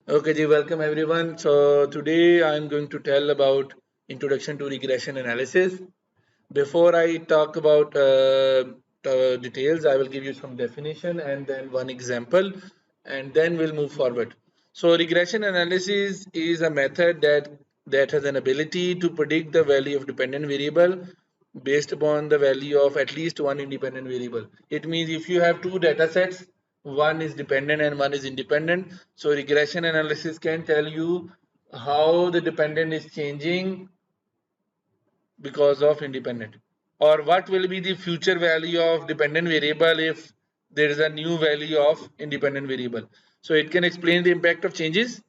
Okay, ji, welcome everyone. So today I'm going to tell about introduction to regression analysis. Before I talk about the details, I will give you some definition and then one example, and then we'll move forward. So regression analysis is a method that has an ability to predict the value of dependent variable based upon the value of at least one independent variable. It means if you have two data sets, one is dependent and one is independent. So regression analysis can tell you how the dependent is changing because of independent, or what will be the future value of dependent variable if there is a new value of independent variable. So it can explain the impact of changes,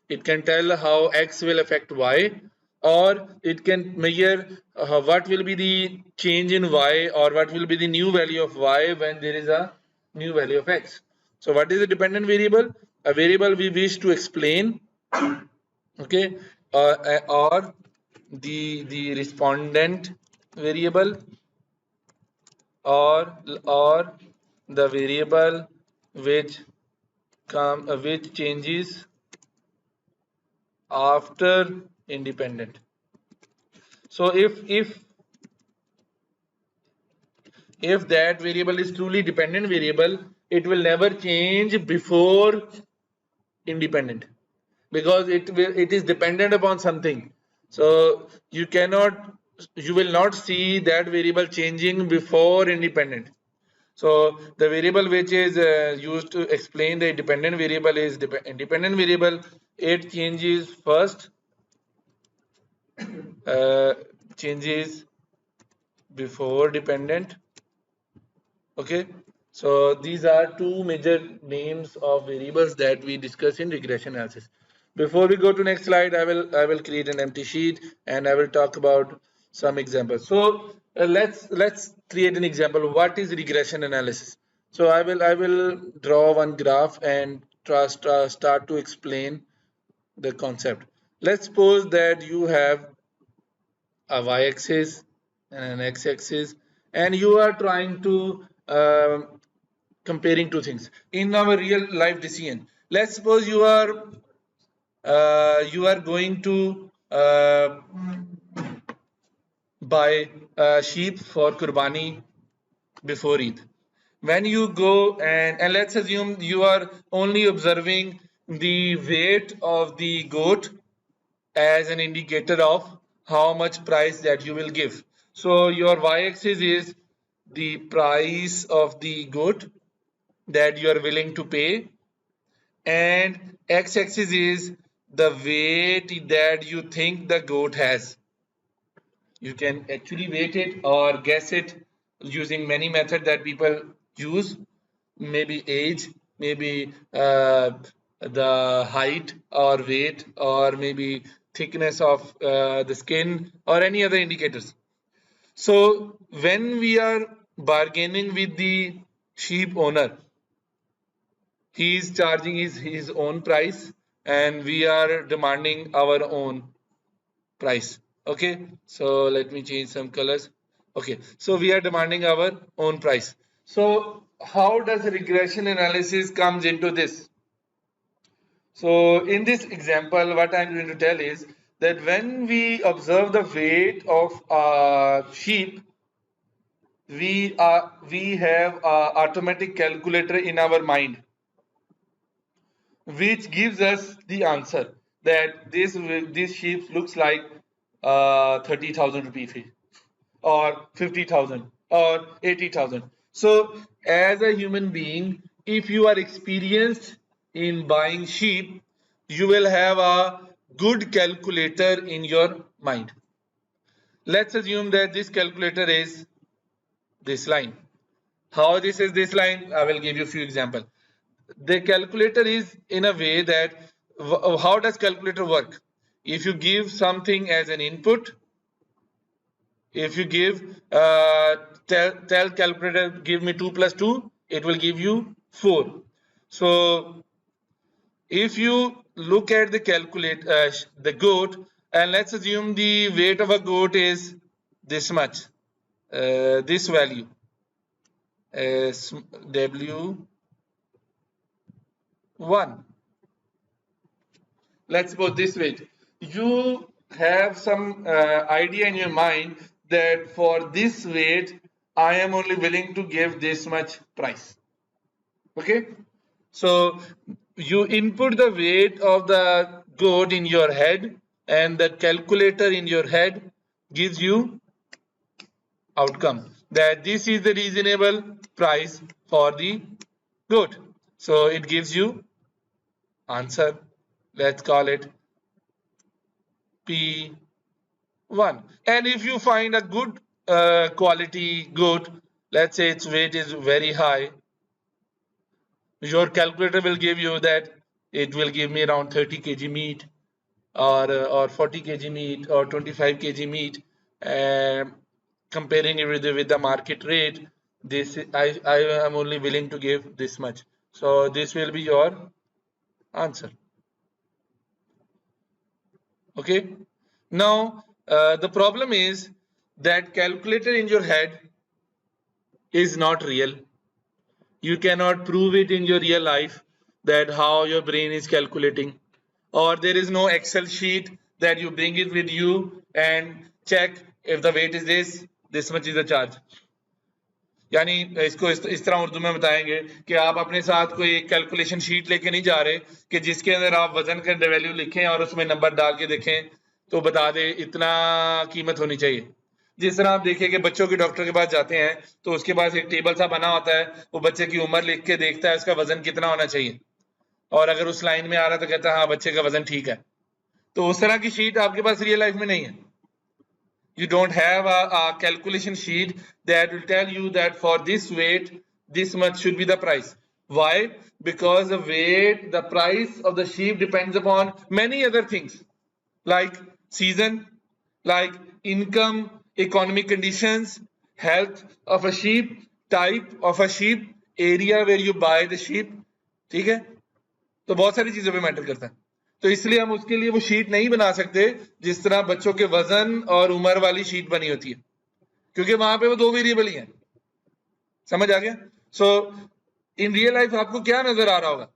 it can tell how x will affect y, or it can measure what will be the change in y, or what will be the new value of y when there is a new value of x. So what is a dependent variable? A variable we wish to explain, okay, or the respondent variable, or the variable which which changes after independent. So if that variable is truly dependent variable, it will never change before independent, because it is dependent upon something. So you will not see that variable changing before independent. So the variable which is used to explain the dependent variable is independent variable. It changes first, uh, changes before dependent. Okay, so these are two major names of variables that we discuss in regression analysis. Before we go to next slide, I will create an empty sheet and I will talk about some examples. So let's create an example. What is regression analysis? So I will draw one graph and start to explain the concept. Let's suppose that you have a y-axis and an x-axis, and you are trying to comparing two things in our real life decision. Let's suppose you are going to buy a sheep for Qurbani before Eid. When you go and let's assume you are only observing the weight of the goat as an indicator of how much price that you will give. So your y-axis is the price of the goat that you are willing to pay, and x-axis is the weight that you think the goat has. You can actually weight it or guess it using many methods that people use, maybe age, maybe the height or weight, or maybe thickness of the skin, or any other indicators. So when we are bargaining with the sheep owner, he is charging his own price and we are demanding our own price. Okay, so let me change some colors. Okay, so we are demanding our own price. So how does regression analysis comes into this? So in this example, what I'm going to tell is that when we observe the weight of a sheep, we have a automatic calculator in our mind which gives us the answer that this sheep looks like 30,000 rupee, or 50,000 or 80,000. So as a human being, if you are experienced in buying sheep, you will have a good calculator in your mind. Let's assume that this calculator is this line. How this is this line? I will give you a few examples. The calculator is in a way that how does calculator work? If you give something as an input, if you give tell calculator give me 2 plus 2, it will give you 4. So if you look at the calculate the goat, and let's assume the weight of a goat is this much, this value, w1. let's suppose this weight, you have some idea in your mind that for this weight, I am only willing to give this much price. Okay, so you input the weight of the goat in your head, and the calculator in your head gives you outcome that this is the reasonable price for the goat. So it gives you answer. Let's call it P1. And if you find a good quality goat, let's say its weight is very high, your calculator will give you that it will give me around 30 kg meat, or 40 kg meat, or 25 kg meat. Comparing it with the market rate, this I am only willing to give this much. So this will be your answer. Okay, now the problem is that calculator in your head is not real. You cannot prove it in your real life that how your brain is calculating, or there is no Excel sheet that you bring it with you and check if the weight is this much is the charge. यानी इसको इस तरह उर्दू में बताएंगे कि आप अपने साथ कोई कैलकुलेशन शीट लेके नहीं जा रहे कि जिसके अंदर आप वजन का वैल्यू लिखें और उसमें नंबर डाल के देखें तो बता दे इतना कीमत होनी चाहिए। जिस तरह आप देखिए कि बच्चों के डॉक्टर के पास जाते हैं तो उसके पास एक टेबल सा बना होता है, वो बच्चे की उम्र लिख के देखता है उसका वजन कितना होना चाहिए, और अगर उस लाइन में आ रहा है तो कहता है हाँ बच्चे का वजन ठीक है। तो उस तरह की शीट आपके पास रियल लाइफ में नहीं है। You don't have a calculation sheet that will tell you that for this weight, this much should be the price. Why? Because the weight, the price of the sheep depends upon many other things like season, like income, economic conditions, health of a sheep, type of a sheep, area where you buy the sheep. ठीक है, तो बहुत सारी चीजों पे matter करता है। तो इसलिए हम उसके लिए वो शीट नहीं बना सकते जिस तरह बच्चों के वजन और उम्र वाली शीट बनी होती है, क्योंकि वहां पे वो दो वेरिएबल ही हैं। समझ आ गया? सो इन रियल लाइफ आपको क्या नजर आ रहा होगा?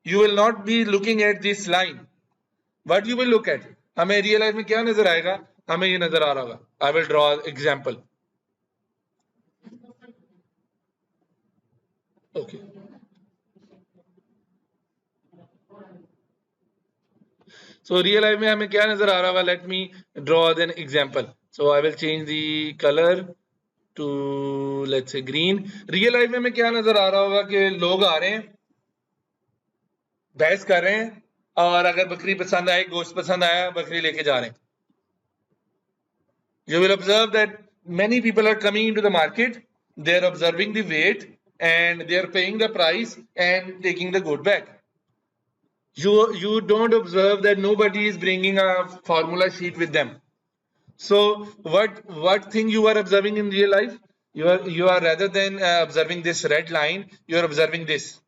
You will not be looking at this line, what you will look at, हमें रियल लाइफ में क्या नजर आएगा? हमें ये नजर आ रहा होगा। I will draw example. Okay, so real life में हमें क्या नजर आ रहा होगा? Let me draw an example. So I will change the color to let's say green. Real life में हमें क्या नजर आ रहा होगा कि लोग आ रहे हैं, बहस कर रहे हैं, और अगर बकरी पसंद आए, गोश्त पसंद आया, बकरी लेके जा रहे हैं। You will observe that many people are coming into the market, they are observing the weight and they are paying the price and taking the goat back. You don't observe that nobody is bringing a formula sheet with them. So what thing you are observing in real life? You are rather than observing this red line, you are observing this.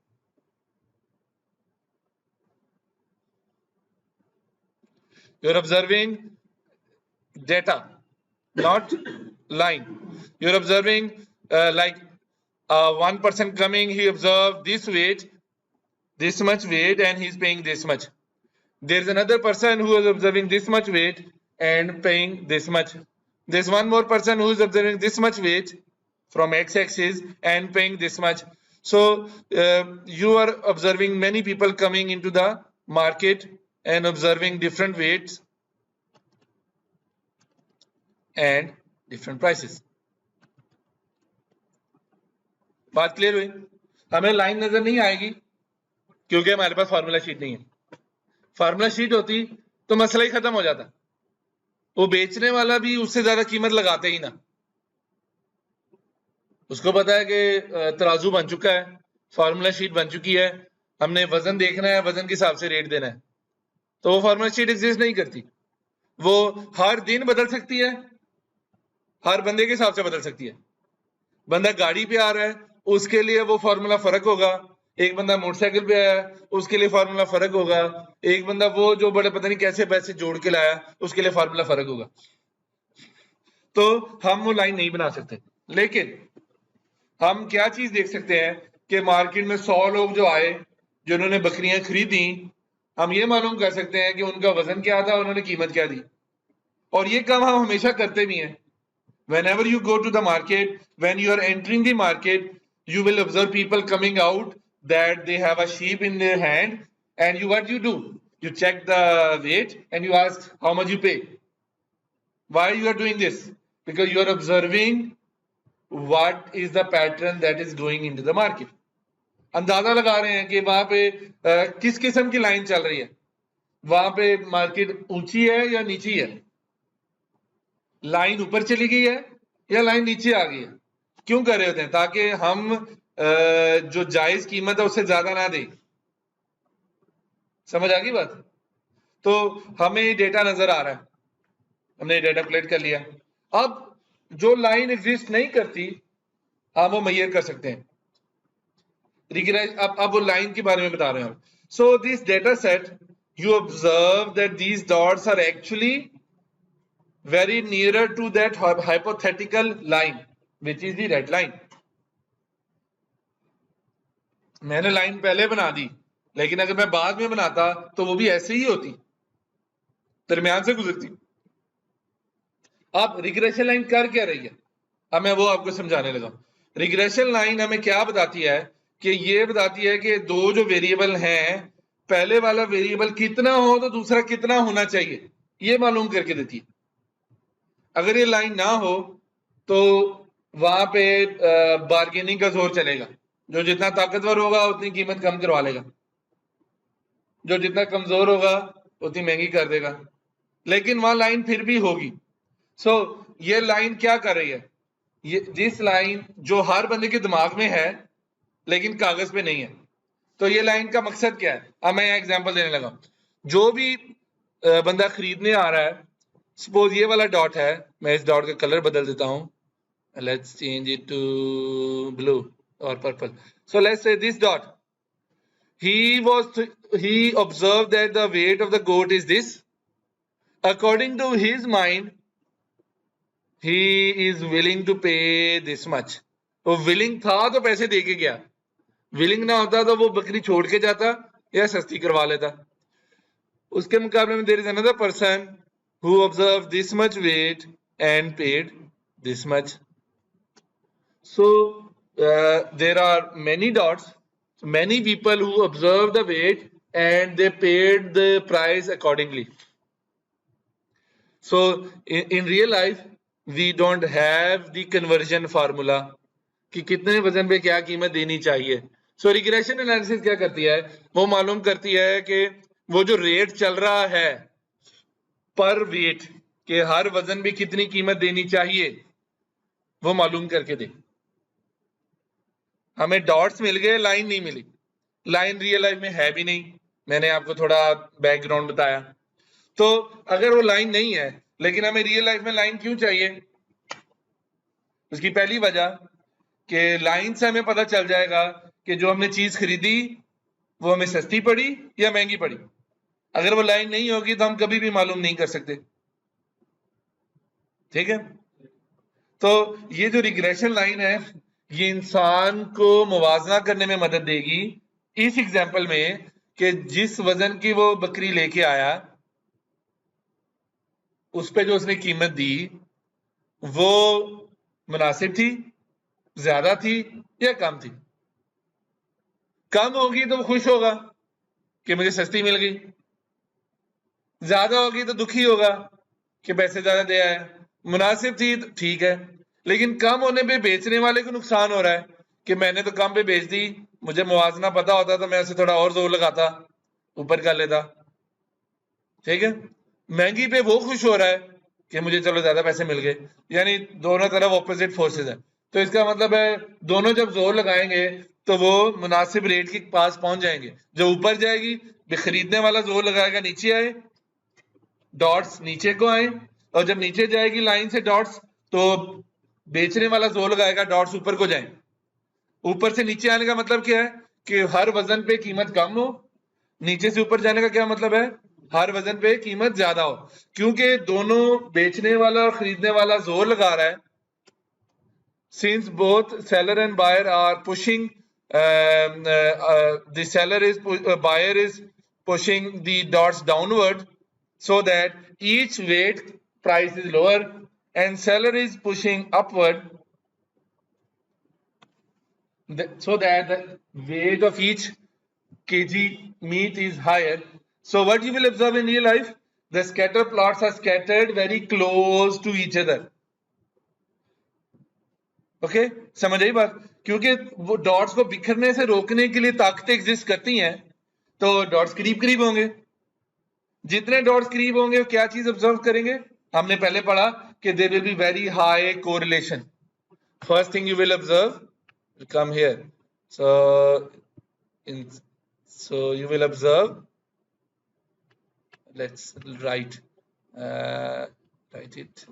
You are observing data, not line. You are observing like one person coming, he observed this weight, this much weight, and he's paying this much. There's another person who is observing this much weight and paying this much. There's one more person who is observing this much weight from x-axis and paying this much. So you are observing many people coming into the market and observing different weights and different prices. बात clear हुई? हमें line नजर नहीं आएगी क्योंकि हमारे पास formula sheet नहीं है। फार्मूला शीट होती तो मसला ही खत्म हो जाता, वो बेचने वाला भी उससे ज्यादा कीमत लगाते ही ना। उसको पता है कि तराजू बन चुका है, फार्मूला शीट बन चुकी है, हमने वजन देखना है, वजन के हिसाब से रेट देना है। तो वो फार्मूला शीट एग्जिस्ट नहीं करती, वो हर दिन बदल सकती है, हर बंदे के हिसाब से बदल सकती है। बंदा गाड़ी पे आ रहा है, उसके लिए वो फार्मूला फर्क होगा, एक बंदा मोटरसाइकिल पे आया उसके लिए फार्मूला फर्क होगा, एक बंदा वो जो बड़े पता नहीं कैसे पैसे जोड़ के लाया उसके लिए फार्मूला फर्क होगा। तो हम वो लाइन नहीं बना सकते, लेकिन हम क्या चीज देख सकते हैं कि मार्केट में 100 लोग जो आए जिन्होंने बकरियां खरीदी, हम ये मालूम कर सकते हैं कि उनका वजन क्या था, उन्होंने कीमत क्या दी। और ये काम हम हमेशा करते भी हैं। Whenever you go to the market, when you are entering the market, you will observe people coming out that they have a sheep in their hand, and what you do? You check the weight and you ask how much you pay. Why you are doing this? Because you are observing what is the pattern that is going into the market. अंदाजा लगा रहे हैं कि वहां पे किस किस्म की लाइन चल रही है, वहां पे मार्केट ऊंची है या नीची है, लाइन ऊपर चली गई है या लाइन नीचे आ गई है। क्यों कर रहे होते हैं? ताकि हम जो जायज कीमत है उससे ज्यादा ना दें। समझ आ गई बात? तो हमें डेटा नजर आ रहा है, हमने डेटा कलेक्ट कर लिया। अब जो लाइन एग्जिस्ट नहीं करती हम वो मेजर कर सकते हैं। अब वो लाइन के बारे में बता रहे हैं हम। So this data set you observe that these dots are actually very nearer to that hypothetical line which is the red line. मैंने लाइन पहले बना दी, लेकिन अगर मैं बाद में बनाता तो वो भी ऐसे ही होती, दरमियान से गुजरती। अब रिग्रेशन लाइन कर क्या रही है, अब मैं वो आपको समझाने लगा। रिग्रेशन लाइन हमें क्या बताती है कि ये बताती है कि दो जो वेरिएबल हैं, पहले वाला वेरिएबल कितना हो तो दूसरा कितना होना चाहिए, ये मालूम करके देती है। अगर ये लाइन ना हो तो वहां पे बार्गेनिंग का जोर चलेगा। जो जितना ताकतवर होगा उतनी कीमत कम करवा लेगा, जो जितना कमजोर होगा उतनी महंगी कर देगा, लेकिन वहां लाइन फिर भी होगी। सो ये लाइन क्या कर रही है? ये जिस लाइन जो हर बंदे के दिमाग में है लेकिन कागज पे नहीं है, तो ये लाइन का मकसद क्या है? अब मैं एग्जांपल देने लगा। जो भी बंदा खरीदने आ रहा है, सपोज ये वाला डॉट है, मैं इस डॉट का कलर बदल देता हूं, let's change it to blue और purple. So let's say this dot, he observed that the weight of the goat is this. According to his mind, he is willing to pay this much. वो willing था तो पैसे दे के गया, willing ना होता तो वो बकरी छोड़ के जाता या सस्ती करवा लेता। उसके मुकाबले में there is another person who observed this much weight and paid this much. So there are many dots, many people who observed the weight and they paid the price accordingly. So in real life we don't have the conversion formula कि कितने वजन पे क्या कीमत देनी चाहिए। So regression analysis क्या करती है? वो मालूम करती है कि वो जो रेट चल रहा है पर वेट के हर वजन पे कितनी कीमत देनी चाहिए वो मालूम करके दे। हमें डॉट्स मिल गए, लाइन नहीं मिली। लाइन रियल लाइफ में है भी नहीं, मैंने आपको थोड़ा बैकग्राउंड बताया। तो अगर वो लाइन नहीं है लेकिन हमें रियल लाइफ में लाइन क्यों चाहिए? उसकी पहली वजह कि लाइन से हमें पता चल जाएगा कि जो हमने चीज खरीदी वो हमें सस्ती पड़ी या महंगी पड़ी। अगर वो लाइन नहीं होगी तो हम कभी भी मालूम नहीं कर सकते। ठीक है? तो ये जो रिग्रेशन लाइन है ये इंसान को मुवाजना करने में मदद देगी इस एग्जाम्पल में कि जिस वजन की वो बकरी लेके आया उस पे जो उसने कीमत दी वो मुनासिब थी, ज्यादा थी या कम थी। कम होगी तो वो खुश होगा कि मुझे सस्ती मिल गई, ज्यादा होगी तो दुखी होगा कि पैसे ज्यादा दे आया। मुनासिब थी तो ठीक है, लेकिन कम होने पे बेचने वाले को नुकसान हो रहा है कि मैंने तो कम पे बेच दी, मुझे मुवाजना पता होता तो मैं उसे थोड़ा और जोर लगाता, ऊपर कर लेता। ठीक है? महंगी पे वो खुश हो रहा है कि मुझे चलो ज्यादा पैसे मिल गए। यानी दोनों तरफ ऑपोजिट फोर्सेस है। तो इसका मतलब है दोनों जब जोर लगाएंगे तो वो मुनासिब रेट के पास पहुंच जाएंगे। जो ऊपर जाएगी खरीदने वाला जोर लगाएगा नीचे आए, डॉट्स नीचे को आए, और जब नीचे जाएगी लाइन से डॉट्स तो बेचने वाला जोर लगाएगा डॉट्स ऊपर को जाए। ऊपर से नीचे आने का मतलब क्या है कि हर वजन पे कीमत कम हो, नीचे से ऊपर जाने का क्या मतलब है? हर वजन पे कीमत ज्यादा हो, क्योंकि दोनों बेचने वाला और खरीदने वाला जोर लगा रहा है। Since both seller and buyer are pushing, the seller is buyer is pushing the dots downward so that each weight price is lower, and seller is pushing upward so that the weight of each kg meat is higher. So what you will observe in real life, the scatter plots are scattered very close to each other. Okay समझ आई बात, क्योंकि वो dots को बिखरने से रोकने के लिए ताकतें एग्जिस्ट करती हैं, तो डॉट्स करीब करीब होंगे। जितने डॉट्स करीब होंगे क्या चीज ऑब्जर्व करेंगे, हमने पहले पढ़ा कि there will be very high correlation. First thing you will observe, come here, so you will observe, let's write it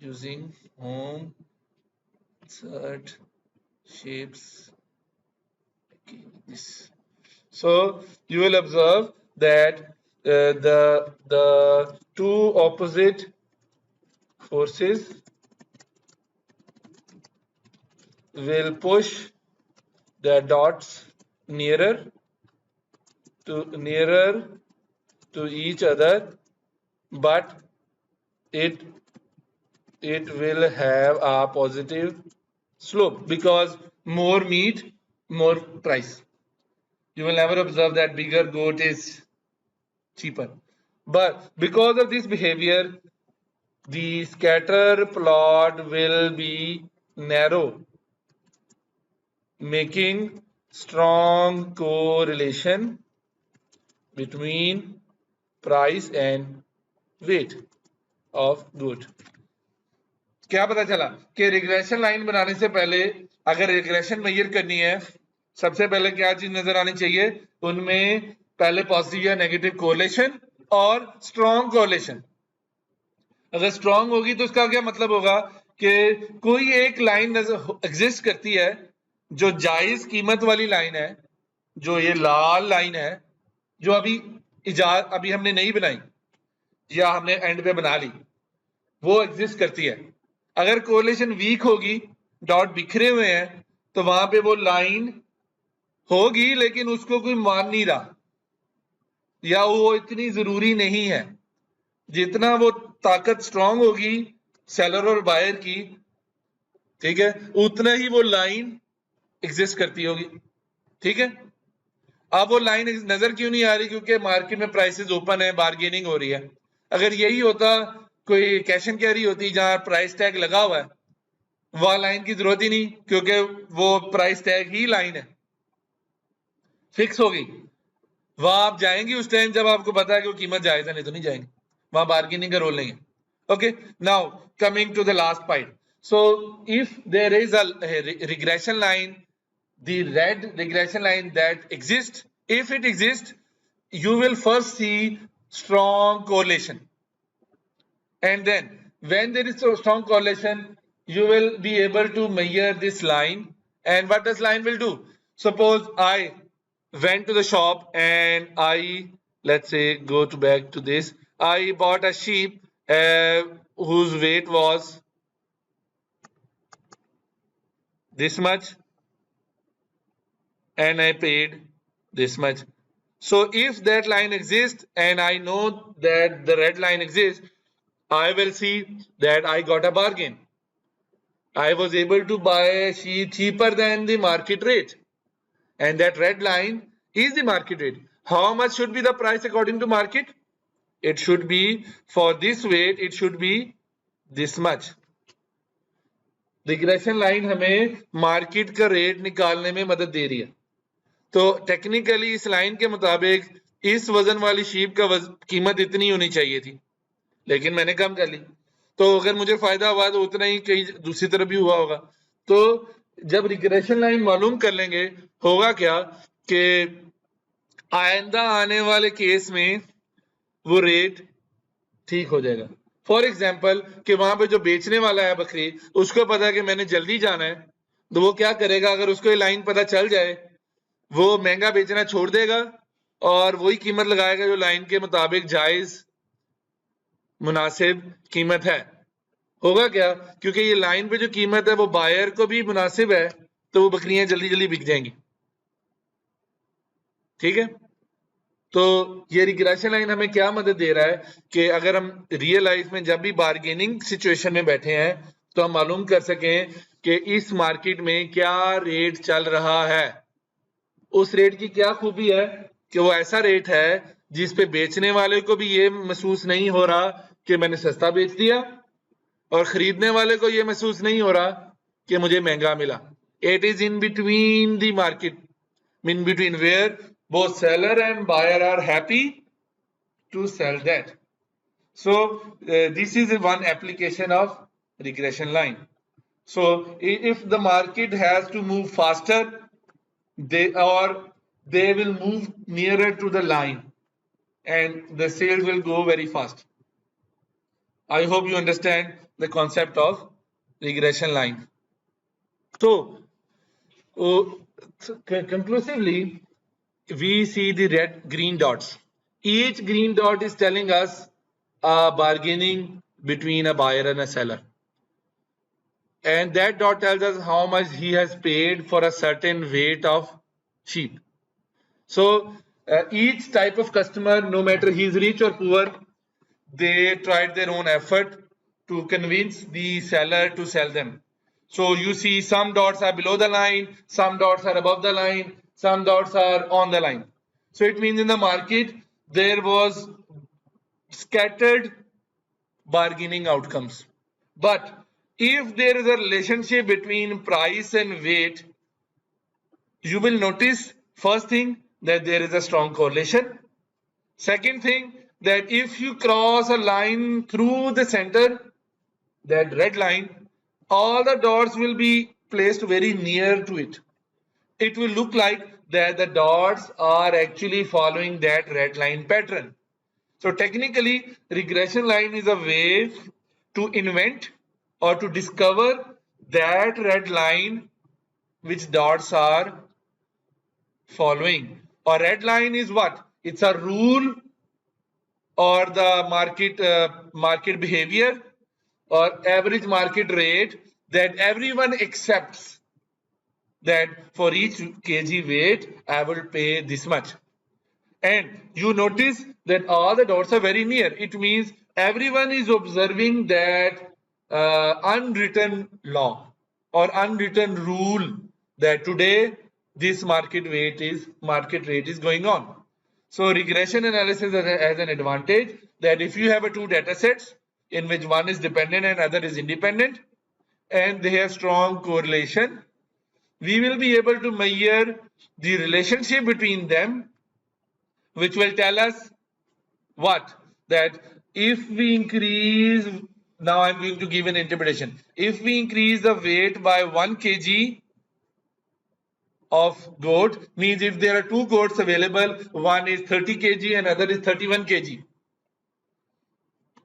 using home insert shapes, okay, this. So you will observe that the two opposite forces will push the dots nearer to each other, but it will have a positive slope because more meat, more price. You will never observe that bigger goat is cheaper. But because of this behavior, the scatter plot will be narrow, making strong correlation between price and weight of good. क्या पता चला कि regression line बनाने से पहले अगर regression major करनी है, सबसे पहले क्या चीज नजर आनी चाहिए, उनमें पहले पॉजिटिव या नेगेटिव कोरिलेशन और स्ट्रॉन्ग कोरिलेशन। अगर स्ट्रॉन्ग होगी तो उसका क्या मतलब होगा कि कोई एक लाइन एग्जिस्ट करती है जो जायज कीमत वाली लाइन है, जो ये लाल लाइन है, जो अभी हमने नहीं बनाई या हमने एंड पे बना ली, वो एग्जिस्ट करती है। अगर कोरिलेशन वीक होगी, डॉट बिखरे हुए हैं, तो वहां पे वो लाइन होगी लेकिन उसको कोई मान नहीं रहा, या वो इतनी जरूरी नहीं है। जितना वो ताकत स्ट्रांग होगी सेलर और बायर की, ठीक है, उतना ही वो लाइन एग्जिस्ट करती होगी। ठीक है, अब वो लाइन नजर क्यों नहीं आ रही, क्योंकि मार्केट में प्राइसेस ओपन है, बार्गेनिंग हो रही है। अगर यही होता, कोई कैश एंड कैरी होती जहां प्राइस टैग लगा हुआ है, वहां लाइन की जरूरत ही नहीं, क्योंकि वो प्राइस टैग ही लाइन है, फिक्स होगी। वहां आप जाएंगे उस टाइम जब आपको पता है कि वो कीमत जायज है, नहीं तो नहीं जाएंगे, वहां बार्गेनिंग का रोल नहीं है। Okay, now coming to the last point. So if there is a regression line, the red regression line that exists, if it exists, you will first see strong correlation, and then when there is a strong correlation, you will be able to measure this line. And what this line will do, suppose I went to the shop and I, let's say, go to back to this, I bought a sheep whose weight was this much and I paid this much. So if that line exists and I know that the red line exists, I will see that I got a bargain. I was able to buy a sheep cheaper than the market rate, and that red line is the market rate. How much should be the price according to market? It should be, for this weight, it should be this much. Regression line हमें market का rate निकालने में मदद दे रही है। तो technically इस line के मुताबिक इस वजन वाली शीप का कीमत इतनी होनी चाहिए थी, लेकिन मैंने कम कर ली, तो अगर मुझे फायदा हुआ तो उतना ही कहीं दूसरी तरफ भी हुआ होगा। तो जब रिग्रेशन लाइन मालूम कर लेंगे, होगा क्या कि आइंदा आने वाले केस में वो रेट ठीक हो जाएगा। फॉर एग्जाम्पल कि वहां पे जो बेचने वाला है बकरी, उसको पता है कि मैंने जल्दी जाना है, तो वो क्या करेगा, अगर उसको ये लाइन पता चल जाए, वो महंगा बेचना छोड़ देगा और वही कीमत लगाएगा जो लाइन के मुताबिक जायज मुनासिब कीमत है। होगा क्या, क्योंकि ये लाइन पे जो कीमत है वो बायर को भी मुनासिब है, तो वो बकरियां जल्दी जल्दी बिक जाएंगी। ठीक है, तो ये रिग्रेशन लाइन हमें क्या मदद दे रहा है कि अगर हम रियल लाइफ में जब भी बार्गेनिंग सिचुएशन में बैठे हैं तो हम मालूम कर सकें कि इस मार्केट में क्या रेट चल रहा है। उस रेट की क्या खूबी है कि वो ऐसा रेट है जिस पे बेचने वाले को भी ये महसूस नहीं हो रहा कि मैंने सस्ता बेच दिया और खरीदने वाले को ये महसूस नहीं हो रहा कि मुझे महंगा मिला। It is in between the market, in between where both seller and buyer are happy to sell that. So this is one application of regression line. So if the market has to move faster, they will move nearer to the line and the sales will go very fast. I hope you understand the concept of regression line. So conclusively, we see the red green dots. Each green dot is telling us a bargaining between a buyer and a seller, and that dot tells us how much he has paid for a certain weight of sheep. So each type of customer, no matter he is rich or poor, they tried their own effort to convince the seller to sell them. So you see some dots are below the line, some dots are above the line, some dots are on the line. So it means in the market there was scattered bargaining outcomes. But if there is a relationship between price and weight, you will notice first thing that there is a strong correlation. Second thing, that if you cross a line through the center, that red line, all the dots will be placed very near to it. It will look like that the dots are actually following that red line pattern. So technically, regression line is a way to invent or to discover that red line which dots are following. A red line is what? It's a rule or the market behavior or average market rate that everyone accepts, that for each kg weight I will pay this much. And you notice that all the dots are very near. It means everyone is observing that unwritten law or unwritten rule that today this market rate is going on. So regression analysis has an advantage that if you have two data sets in which one is dependent and other is independent and they have strong correlation, we will be able to measure the relationship between them, which will tell us what? That if we increase, now I'm going to give an interpretation. If we increase the weight by 1 kg of goat, means if there are two goats available, one is 30 kg and other is 31 kg.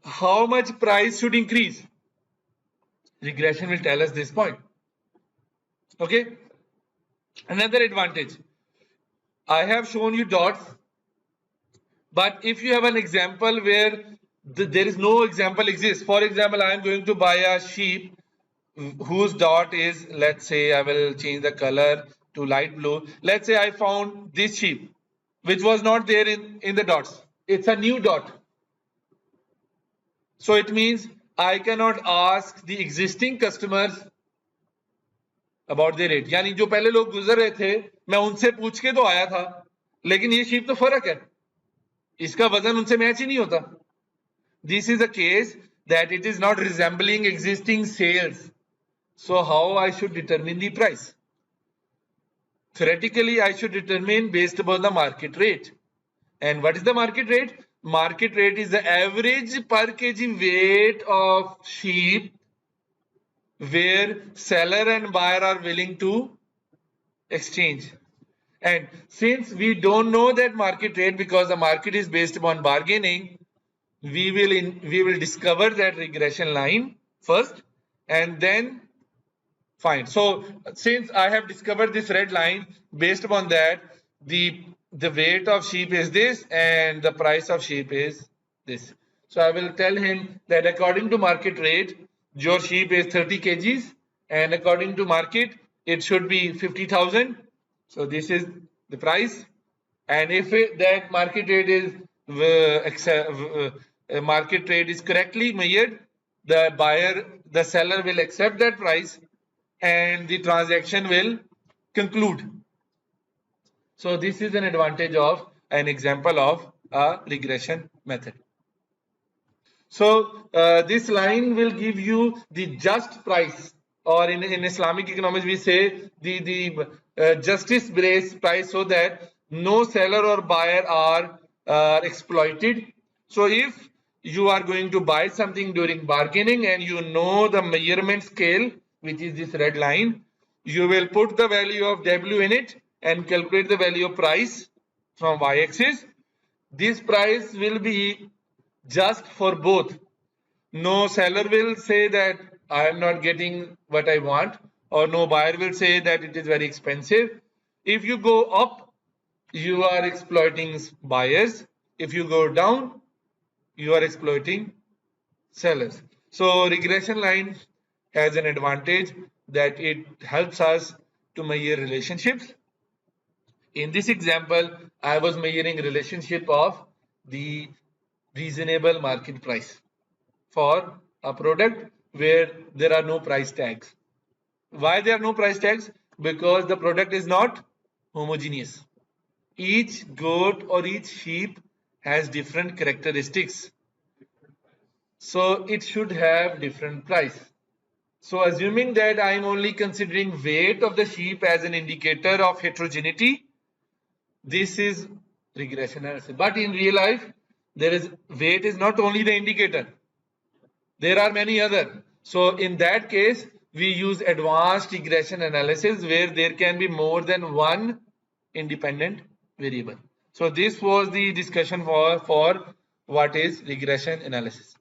How much price should increase? Regression will tell us this point. Okay. Another advantage. I have shown you dots, but if you have an example where there is no example exists, for example, I am going to buy a sheep whose dot is, let's say, I will change the color to light blue. Let's say I found this sheep, which was not there in the dots. It's a new dot. So it means I cannot ask the existing customers about their rate. यानी जो पहले लोग गुजर रहे थे, मैं उनसे पूछ के तो आया था, लेकिन ये sheep तो फर्क है, इसका वजन उनसे मैच ही नहीं होता. This is a case that it is not resembling existing sales. So how I should determine the price? Theoretically, I should determine based upon the market rate. And what is the market rate? Market rate is the average per kg weight of sheep where seller and buyer are willing to exchange. And since we don't know that market rate because the market is based upon bargaining, we will discover that regression line first and then find. So since I have discovered this red line, based upon that the weight of sheep is this and the price of sheep is this. So I will tell him that according to market rate, your sheep is 30 kgs and according to market it should be 50,000. So this is the price. And if that market rate is market rate is correctly measured, the seller will accept that price, and the transaction will conclude. So this is an advantage of an example of a regression method. So this line will give you the just price, or in Islamic economics we say the justice based price, so that no seller or buyer are exploited. So if you are going to buy something during bargaining and you know the measurement scale, which is this red line, you will put the value of W in it and calculate the value of price from y-axis. This price will be just for both. No seller will say that I am not getting what I want, or no buyer will say that it is very expensive. If you go up, you are exploiting buyers. If you go down, you are exploiting sellers. So regression line has an advantage that it helps us to measure relationships. In this example, I was measuring relationship of the reasonable market price for a product where there are no price tags. Why there are no price tags? Because the product is not homogeneous. Each goat or each sheep has different characteristics. So it should have different price. So assuming that I am only considering weight of the sheep as an indicator of heterogeneity, this is regression analysis. But in real life, weight is not only the indicator. There are many other. So in that case, we use advanced regression analysis where there can be more than one independent variable. So this was the discussion for what is regression analysis.